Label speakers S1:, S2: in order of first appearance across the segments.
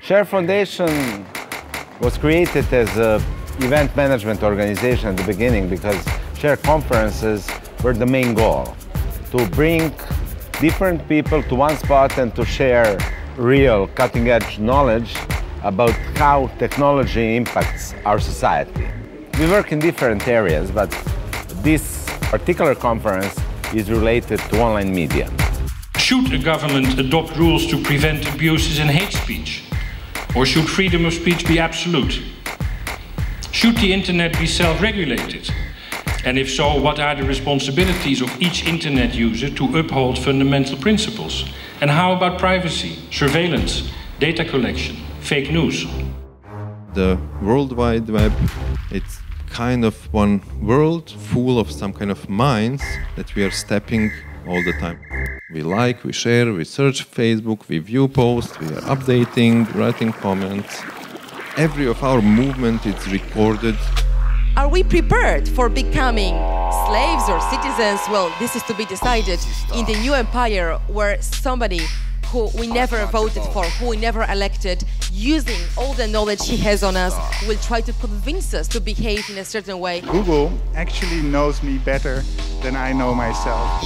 S1: Share Foundation was created as an event management organization at the beginning because Share conferences were the main goal, to bring different people to one spot and to share real cutting-edge knowledge about how technology impacts our society. We work in different areas, but this particular conference is related to online media.
S2: Should a government adopt rules to prevent abuses and hate speech? Or should freedom of speech be absolute? Should the internet be self-regulated? And if so, what are the responsibilities of each internet user to uphold fundamental principles? And how about privacy, surveillance, data collection, fake news?
S3: The World Wide Web, it's kind of one world full of some kind of minds that we are stepping all the time. We like, we share, we search Facebook, we view posts, we are updating, writing comments. Every of our movement is recorded.
S4: Are we prepared for becoming slaves or citizens? Well, this is to be decided in the new empire where somebody who we never voted for, who we never elected, using all the knowledge he has on us, will try to convince us to behave in a certain way.
S5: Google actually knows me better than I know myself.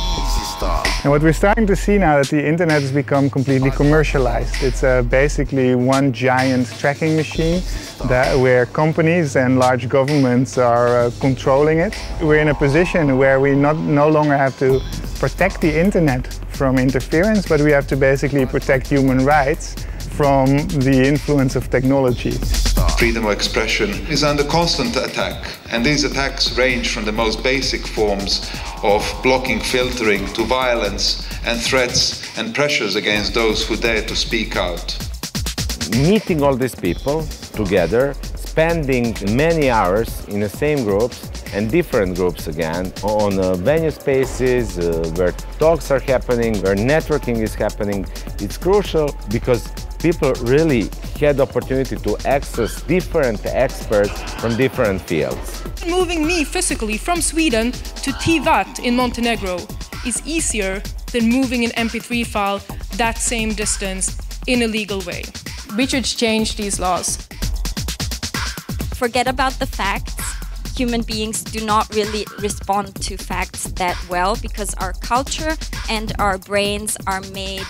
S5: And what we're starting to see now that the internet has become completely commercialized. It's basically one giant tracking machine where companies and large governments are controlling it. We're in a position where we no longer have to protect the internet from interference, but we have to basically protect human rights from the influence of technology.
S6: Freedom of expression is under constant attack, and these attacks range from the most basic forms of blocking, filtering, to violence and threats and pressures against those who dare to speak out.
S1: Meeting all these people together, spending many hours in the same groups and different groups again on venue spaces where talks are happening, where networking is happening. It's crucial because people really had the opportunity to access different experts from different fields.
S7: Moving me physically from Sweden to Tivat in Montenegro is easier than moving an MP3 file that same distance in a legal way. We should change these laws.
S8: Forget about the facts. Human beings do not really respond to facts that well because our culture and our brains are made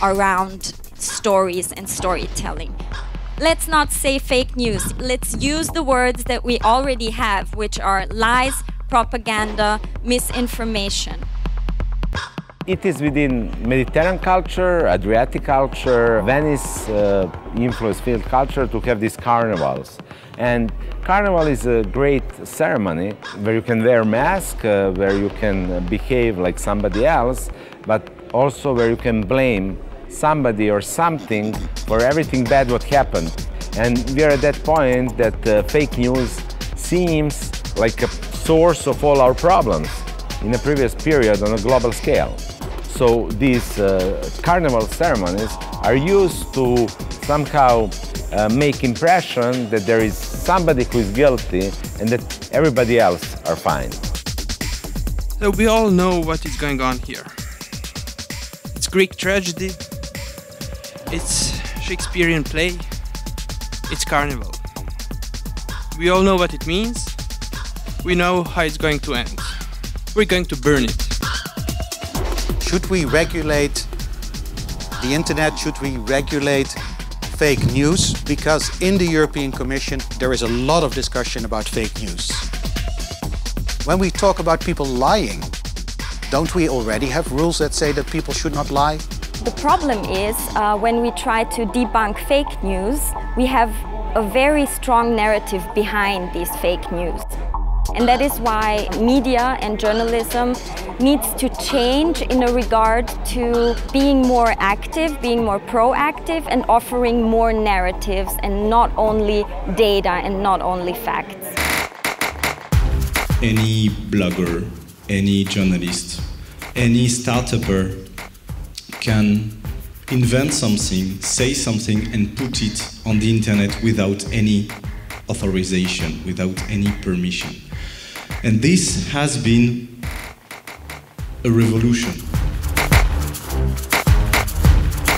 S8: around stories and storytelling. Let's not say fake news. Let's use the words that we already have, which are lies, propaganda, misinformation.
S1: It is within Mediterranean culture, Adriatic culture, Venice influence field culture to have these carnivals. And carnival is a great ceremony where you can wear a mask, where you can behave like somebody else, but also where you can blame somebody or something for everything bad what happened. And we are at that point that fake news seems like a source of all our problems in a previous period on a global scale. So these carnival ceremonies are used to somehow make impression that there is somebody who is guilty and that everybody else are fine.
S9: So we all know what is going on here. It's Greek tragedy, it's Shakespearean play, it's carnival. We all know what it means, we know how it's going to end. We're going to burn it.
S10: Should we regulate the internet? Should we regulate fake news? Because in the European Commission there is a lot of discussion about fake news. When we talk about people lying, don't we already have rules that say that people should not lie?
S8: The problem is when we try to debunk fake news, we have a very strong narrative behind these fake news. And that is why media and journalism needs to change in a regard to being more active, being more proactive, and offering more narratives and not only data and not only facts.
S11: Any blogger, any journalist, any startupper can invent something, say something, and put it on the internet without any authorization, without any permission. And this has been a revolution.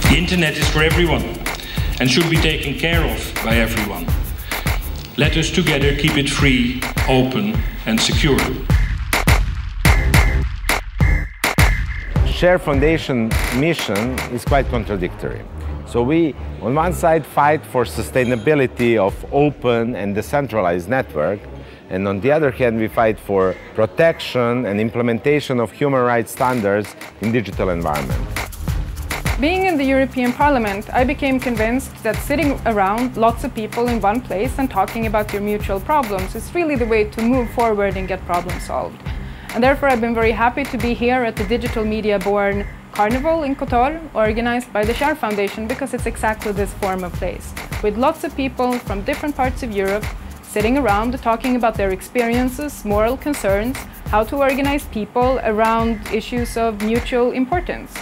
S2: The internet is for everyone, and should be taken care of by everyone. Let us together keep it free, open and secure.
S1: Share Foundation mission is quite contradictory. So we, on one side, fight for sustainability of open and decentralized network, and on the other hand, we fight for protection and implementation of human rights standards in digital environment.
S7: Being in the European Parliament, I became convinced that sitting around lots of people in one place and talking about your mutual problems is really the way to move forward and get problems solved. And therefore I've been very happy to be here at the Digital Media Born Carnival in Kotor, organized by the Share Foundation, because it's exactly this form of place, with lots of people from different parts of Europe sitting around talking about their experiences, moral concerns, how to organize people around issues of mutual importance.